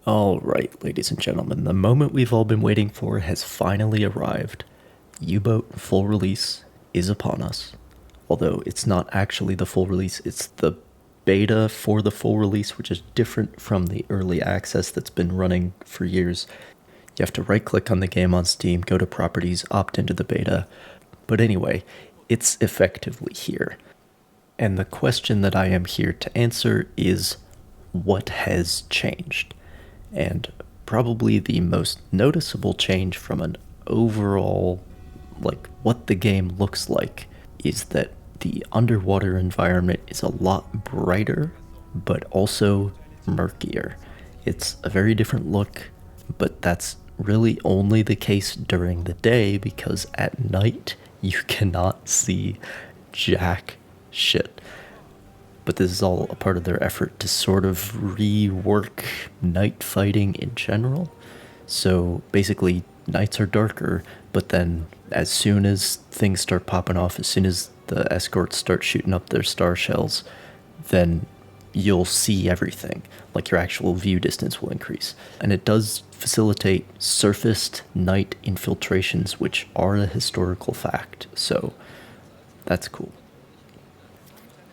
All right, ladies and gentlemen, the moment we've all been waiting for has finally arrived. UBOAT full release is upon us. Although it's not actually the full release, it's the beta for the full release, which is different from the early access that's been running for years. You have to right click on the game on Steam, go to properties, opt into the beta. But anyway, it's effectively here. And the question that I am here to answer is, what has changed? And probably the most noticeable change from an overall, like what the game looks like, is that the underwater environment is a lot brighter, but also murkier. It's a very different look, but that's really only the case during the day because at night you cannot see jack shit. But this is all a part of their effort to sort of rework night fighting in general. So basically, nights are darker, but then as soon as things start popping off, as soon as the escorts start shooting up their star shells, then you'll see everything. Like your actual view distance will increase. And it does facilitate surfaced night infiltrations, which are a historical fact. So that's cool.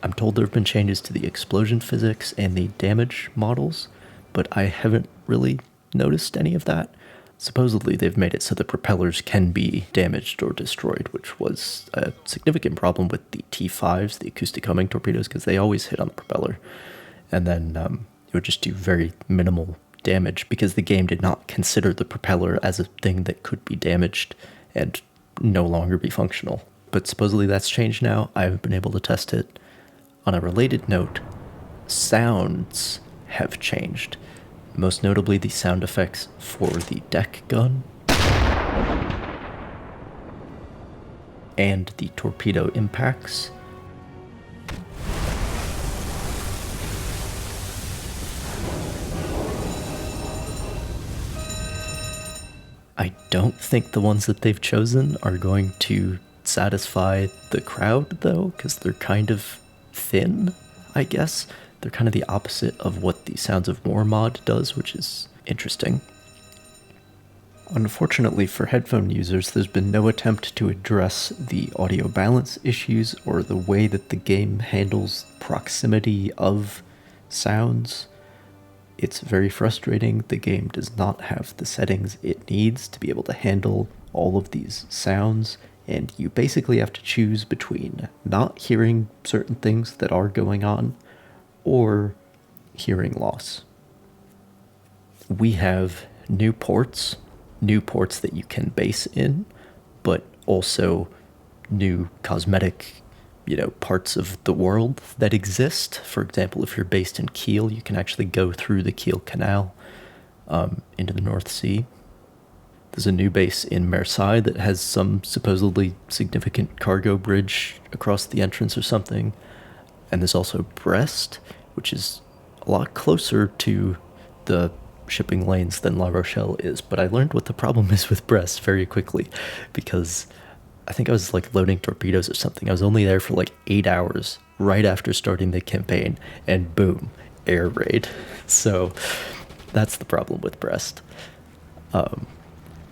I'm told there have been changes to the explosion physics and the damage models, but I haven't really noticed any of that. Supposedly, they've made it so the propellers can be damaged or destroyed, which was a significant problem with the T5s, the acoustic homing torpedoes, because they always hit on the propeller. And then it would just do very minimal damage because the game did not consider the propeller as a thing that could be damaged and no longer be functional. But supposedly that's changed now. I haven't been able to test it. On a related note, sounds have changed. Most notably the sound effects for the deck gun and the torpedo impacts. I don't think the ones that they've chosen are going to satisfy the crowd, though, because they're kind of thin, I guess. They're kind of the opposite of what the Sounds of War mod does, which is interesting. Unfortunately for headphone users, there's been no attempt to address the audio balance issues or the way that the game handles proximity of sounds. It's very frustrating. The game does not have the settings it needs to be able to handle all of these sounds, and you basically have to choose between not hearing certain things that are going on or hearing loss. We have new ports that you can base in, but also new cosmetic, parts of the world that exist. For example, if you're based in Kiel, you can actually go through the Kiel Canal into the North Sea. There's a new base in Marseille that has some supposedly significant cargo bridge across the entrance or something. And there's also Brest, which is a lot closer to the shipping lanes than La Rochelle is. But I learned what the problem is with Brest very quickly, because I think I was loading torpedoes or something. I was only there for 8 hours right after starting the campaign, and boom, air raid. So that's the problem with Brest.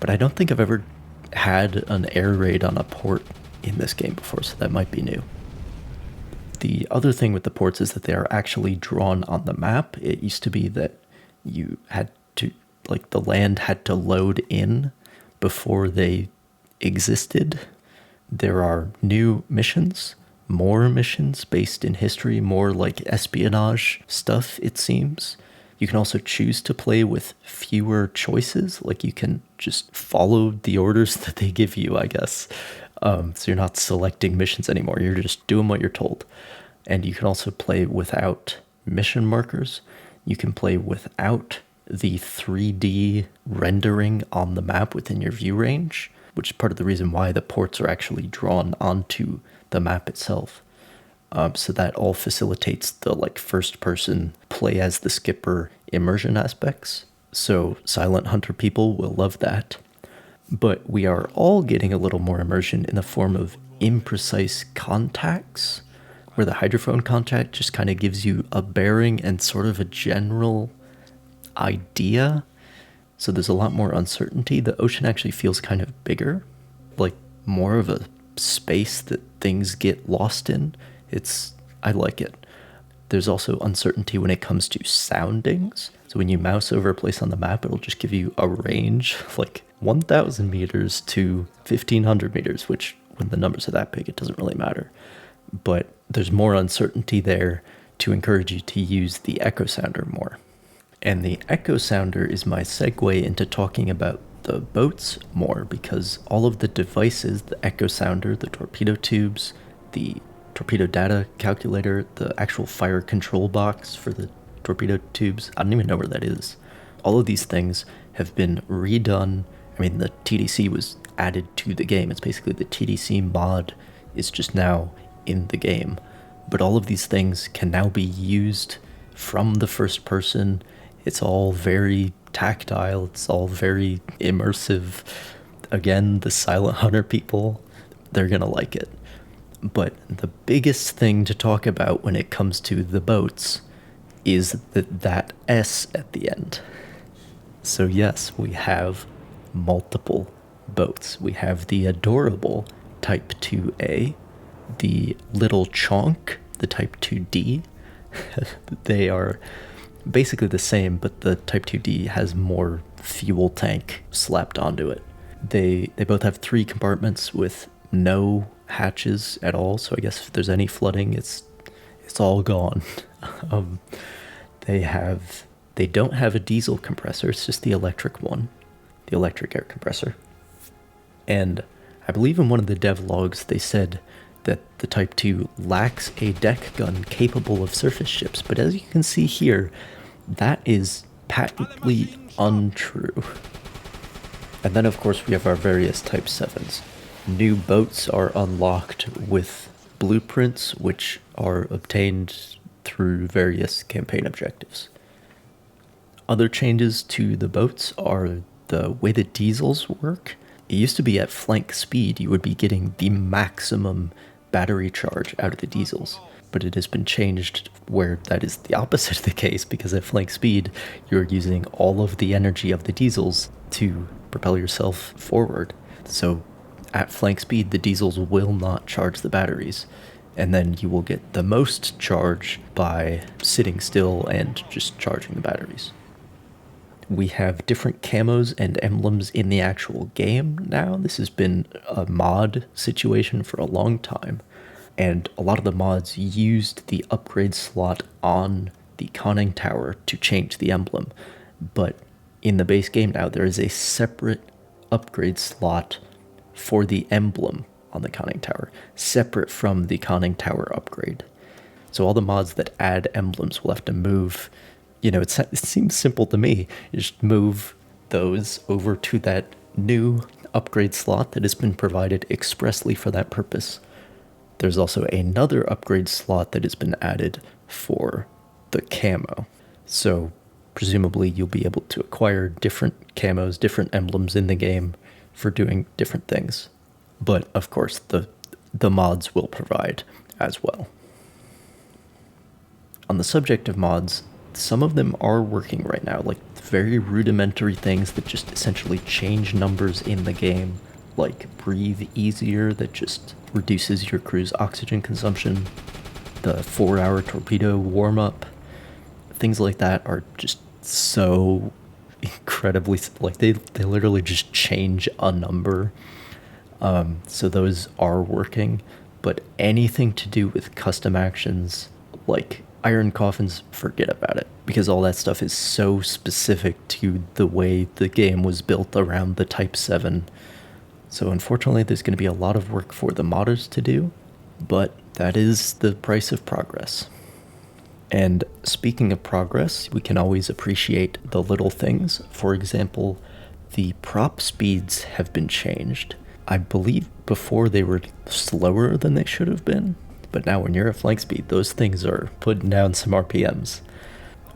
But I don't think I've ever had an air raid on a port in this game before, so that might be new. The other thing with the ports is that they are actually drawn on the map. It used to be that you had to, the land had to load in before they existed. There are new missions, more missions based in history, more espionage stuff, it seems. You can also choose to play with fewer choices. You can just follow the orders that they give you, I guess. So you're not selecting missions anymore. You're just doing what you're told. And you can also play without mission markers. You can play without the 3D rendering on the map within your view range, which is part of the reason why the ports are actually drawn onto the map itself. So that all facilitates the first person play as the skipper immersion aspects. So Silent Hunter people will love that. But we are all getting a little more immersion in the form of imprecise contacts, where the hydrophone contact just kind of gives you a bearing and sort of a general idea. So there's a lot more uncertainty. The ocean actually feels kind of bigger, like more of a space that things get lost in. I like it. There's also uncertainty when it comes to soundings. So when you mouse over a place on the map, it'll just give you a range of like 1,000 meters to 1,500 meters, which when the numbers are that big, it doesn't really matter. But there's more uncertainty there to encourage you to use the echo sounder more. And the echo sounder is my segue into talking about the boats more, because all of the devices, the echo sounder, the torpedo tubes, the torpedo data calculator, the actual fire control box for the torpedo tubes, I don't even know where that is. All of these things have been redone. I mean, the TDC was added to the game. It's basically the TDC mod is just now in the game. But all of these things can now be used from the first person. It's all very tactile. It's all very immersive. Again, the Silent Hunter people, they're going to like it. But the biggest thing to talk about when it comes to the boats is that S at the end. So yes, we have multiple boats. We have the adorable Type 2A, the little chonk, the Type 2D. They are basically the same, but the Type 2D has more fuel tank slapped onto it. They both have 3 compartments with no hatches at all, so I guess if there's any flooding, it's all gone. They don't have a diesel compressor, it's just the electric one, the electric air compressor. And I believe in one of the devlogs they said that the Type 2 lacks a deck gun capable of surface ships, but as you can see here, that is patently untrue. And then of course we have our various Type 7s. New boats are unlocked with blueprints, which are obtained through various campaign objectives. Other changes to the boats are the way the diesels work. It used to be at flank speed, you would be getting the maximum battery charge out of the diesels, but it has been changed where that is the opposite of the case, because at flank speed, you're using all of the energy of the diesels to propel yourself forward. So at flank speed, the diesels will not charge the batteries, and then you will get the most charge by sitting still and just charging the batteries. We have different camos and emblems in the actual game now. This has been a mod situation for a long time, and a lot of the mods used the upgrade slot on the conning tower to change the emblem. But in the base game now, there is a separate upgrade slot for the emblem on the conning tower, separate from the conning tower upgrade. So all the mods that add emblems will have to move, it seems simple to me. You just move those over to that new upgrade slot that has been provided expressly for that purpose. There's also another upgrade slot that has been added for the camo. So presumably you'll be able to acquire different camos, different emblems in the game for doing different things. But of course, the mods will provide as well. On the subject of mods, some of them are working right now, like very rudimentary things that just essentially change numbers in the game, like Breathe Easier that just reduces your crew's oxygen consumption, the 4-hour torpedo warm-up. Things like that are just so incredibly, like they literally just change a number. So those are working, but anything to do with custom actions like Iron Coffins, forget about it, because all that stuff is so specific to the way the game was built around the Type 7. So unfortunately, there's going to be a lot of work for the modders to do, but that is the price of progress. And speaking of progress, we can always appreciate the little things. For example, the prop speeds have been changed. I believe before they were slower than they should have been, but now when you're at flank speed, those things are putting down some RPMs.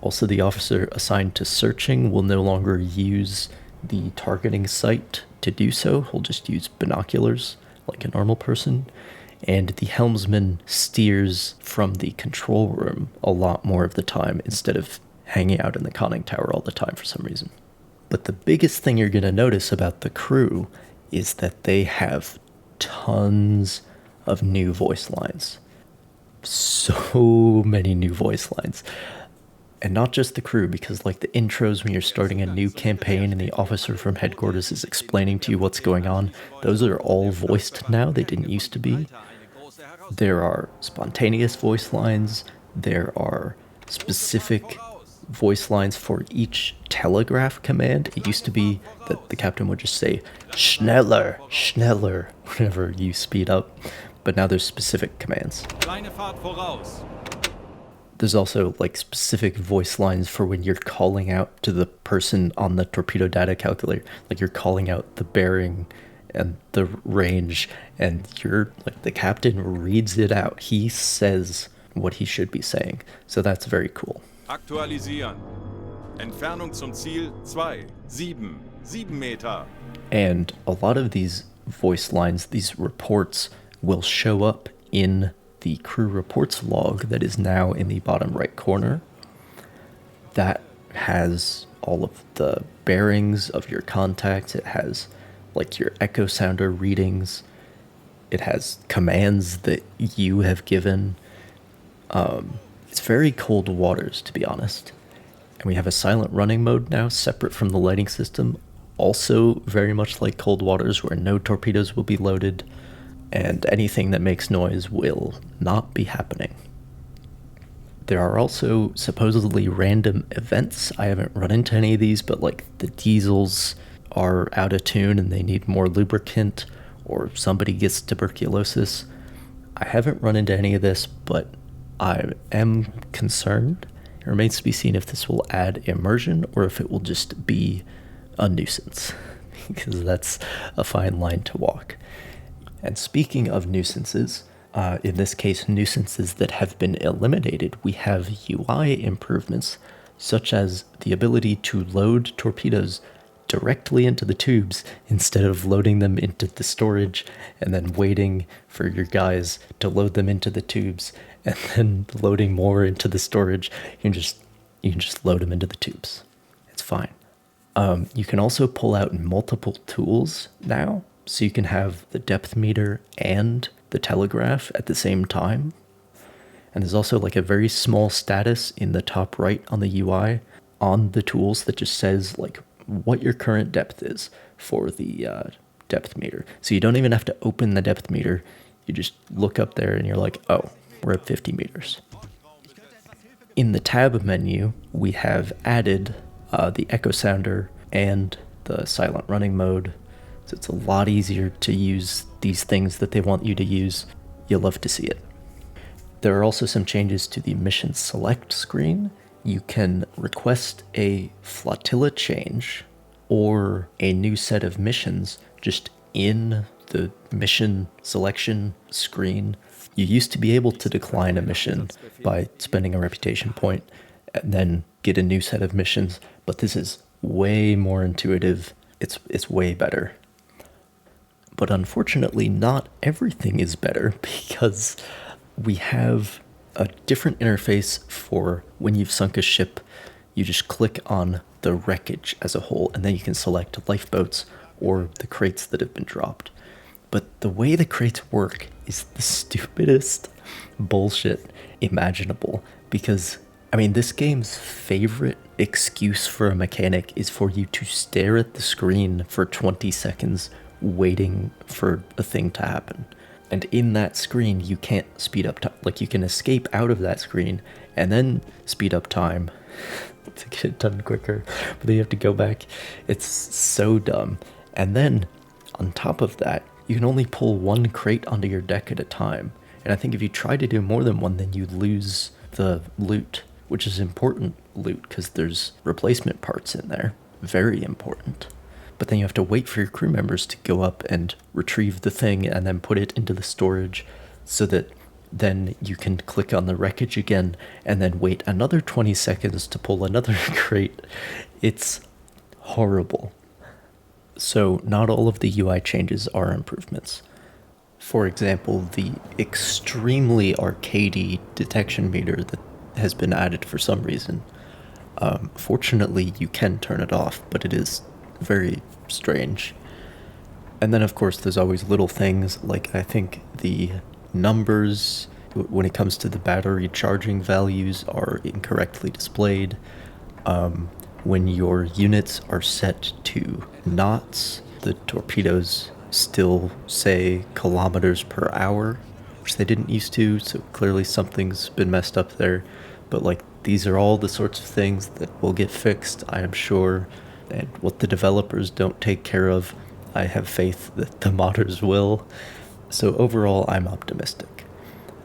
Also, the officer assigned to searching will no longer use the targeting sight to do so. He'll just use binoculars like a normal person. And the helmsman steers from the control room a lot more of the time instead of hanging out in the conning tower all the time for some reason. But the biggest thing you're going to notice about the crew is that they have tons of new voice lines. So many new voice lines. And not just the crew, because like the intros when you're starting a new campaign and the officer from headquarters is explaining to you what's going on, those are all voiced now. They didn't used to be. There are spontaneous voice lines. There are specific voice lines for each telegraph command. It used to be that the captain would just say, "Schneller, schneller," whenever you speed up. But now there's specific commands. There's also like specific voice lines for when you're calling out to the person on the torpedo data calculator. Like you're calling out the bearing and the range, and you're like, the captain reads it out. He says what he should be saying. So that's very cool. Aktualisieren. Entfernung zum Ziel 7 Meter. And a lot of these voice lines, these reports, will show up in the crew reports log that is now in the bottom right corner. That has all of the bearings of your contacts. It has like your echo sounder readings. It has commands that you have given. It's very cold waters, to be honest. And we have a silent running mode now, separate from the lighting system. Also very much like cold waters, where no torpedoes will be loaded, and anything that makes noise will not be happening. There are also supposedly random events. I haven't run into any of these, but like the diesels are out of tune and they need more lubricant, or somebody gets tuberculosis. I haven't run into any of this, but I am concerned. It remains to be seen if this will add immersion or if it will just be a nuisance, because that's a fine line to walk. And speaking of nuisances, in this case, nuisances that have been eliminated, we have UI improvements, such as the ability to load torpedoes directly into the tubes instead of loading them into the storage and then waiting for your guys to load them into the tubes and then loading more into the storage. You can just load them into the tubes. It's fine. You can also pull out multiple tools now, so you can have the depth meter and the telegraph at the same time. And there's also like a very small status in the top right on the UI on the tools that just says like what your current depth is for the depth meter. So you don't even have to open the depth meter. You just look up there and you're like, oh, we're at 50 meters. In the tab menu, we have added the echo sounder and the silent running mode. So it's a lot easier to use these things that they want you to use. You'll love to see it. There are also some changes to the mission select screen. You can request a flotilla change or a new set of missions just in the mission selection screen. You used to be able to decline a mission by spending a reputation point and then get a new set of missions, but this is way more intuitive. It's way better. But unfortunately, not everything is better, because we have a different interface for when you've sunk a ship. You just click on the wreckage as a whole, and then you can select lifeboats or the crates that have been dropped. But the way the crates work is the stupidest bullshit imaginable, because, I mean, this game's favorite excuse for a mechanic is for you to stare at the screen for 20 seconds waiting for a thing to happen. And in that screen, you can't speed up time. Like, you can escape out of that screen and then speed up time to get it done quicker, but then you have to go back. It's so dumb. And then, on top of that, you can only pull one crate onto your deck at a time. And I think if you try to do more than one, then you lose the loot, which is important loot, because there's replacement parts in there. Very important. But then you have to wait for your crew members to go up and retrieve the thing and then put it into the storage, so that then you can click on the wreckage again and then wait another 20 seconds to pull another crate. It's horrible. So not all of the UI changes are improvements. For example, the extremely arcadey detection meter that has been added for some reason. Fortunately, you can turn it off, but it is very strange. And then, of course, there's always little things like I think the numbers when it comes to the battery charging values are incorrectly displayed. When your units are set to knots, the torpedoes still say kilometers per hour, which they didn't used to, so clearly something's been messed up there. But like, these are all the sorts of things that will get fixed, I am sure, and what the developers don't take care of, I have faith that the modders will. So overall, I'm optimistic.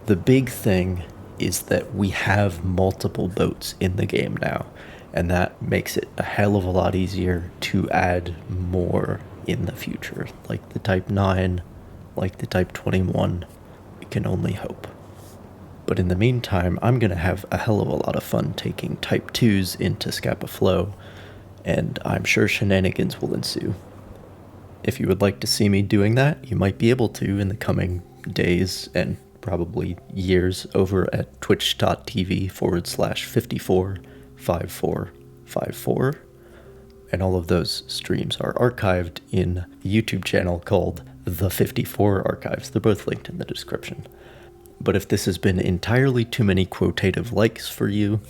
The big thing is that we have multiple boats in the game now, and that makes it a hell of a lot easier to add more in the future, like the Type 9, like the Type 21. We can only hope. But in the meantime, I'm going to have a hell of a lot of fun taking Type 2s into Scapa Flow, and I'm sure shenanigans will ensue. If you would like to see me doing that, you might be able to in the coming days and probably years over at twitch.tv/545454. And all of those streams are archived in a YouTube channel called The 54 Archives. They're both linked in the description. But if this has been entirely too many quotative likes for you,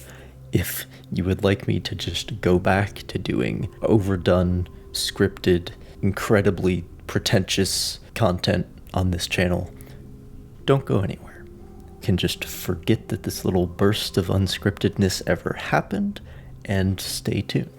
if you would like me to just go back to doing overdone, scripted, incredibly pretentious content on this channel, don't go anywhere. You can just forget that this little burst of unscriptedness ever happened and stay tuned.